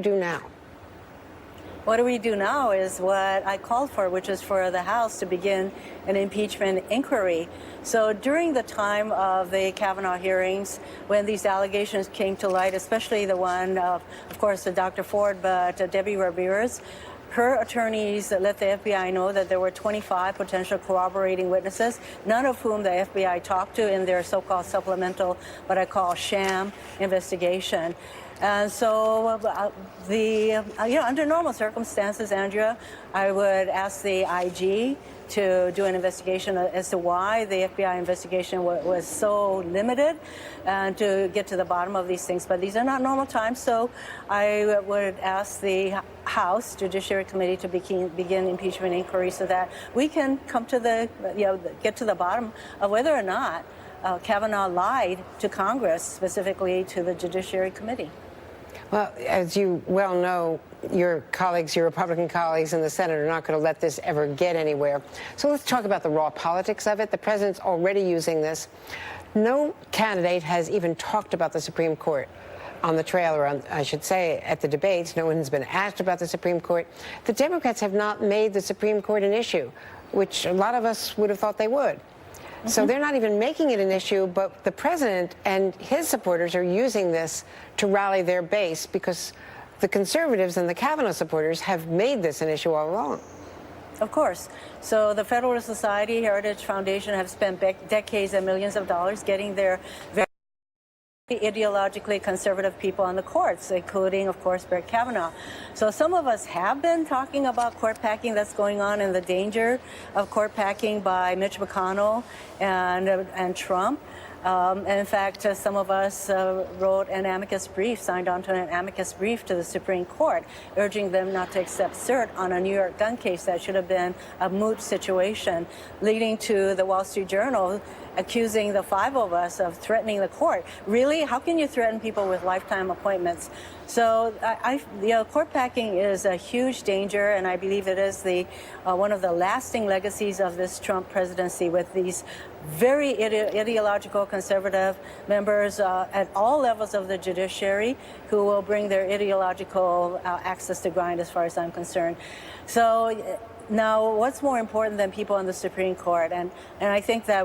do now? What do we do now is what I called for, which is for the House to begin an impeachment inquiry. So during the time of the Kavanaugh hearings, when these allegations came to light, especially the one of course, Dr. Ford, but Debbie Ramirez, her attorneys let the FBI know that there were 25 potential corroborating witnesses, none of whom the FBI talked to in their so-called supplemental, what I call sham investigation. And so under normal circumstances, Andrea, I would ask the IG to do an investigation as to why the FBI investigation was so limited and to get to the bottom of these things. But these are not normal times, so I would ask the House Judiciary Committee to begin impeachment inquiry so that we can come to get to the bottom of whether or not Kavanaugh lied to Congress, specifically to the Judiciary Committee. Well, as you well know, your colleagues, your Republican colleagues in the Senate are not going to let this ever get anywhere. So let's talk about the raw politics of it. The president's already using this. No candidate has even talked about the Supreme Court on the trail, or I should say at the debates. No one has been asked about the Supreme Court. The Democrats have not made the Supreme Court an issue, which a lot of us would have thought they would. So they're not even making it an issue, but the president and his supporters are using this to rally their base because the conservatives and the Kavanaugh supporters have made this an issue all along. Of course. So the Federalist Society, Heritage Foundation have spent decades and millions of dollars getting their very ideologically conservative people on the courts, including, of course, Brett Kavanaugh. So some of us have been talking about court packing that's going on and the danger of court packing by Mitch McConnell and Trump. And in fact, some of us wrote an amicus brief, signed on to an amicus brief to the Supreme Court, urging them not to accept cert on a New York gun case that should have been a moot situation, leading to the Wall Street Journal accusing the five of us of threatening the court. Really? How can you threaten people with lifetime appointments? So court packing is a huge danger, and I believe it is one of the lasting legacies of this Trump presidency, with these very ideological conservative members at all levels of the judiciary who will bring their ideological axes to grind, as far as I'm concerned. So now, what's more important than people on the Supreme Court? And I think that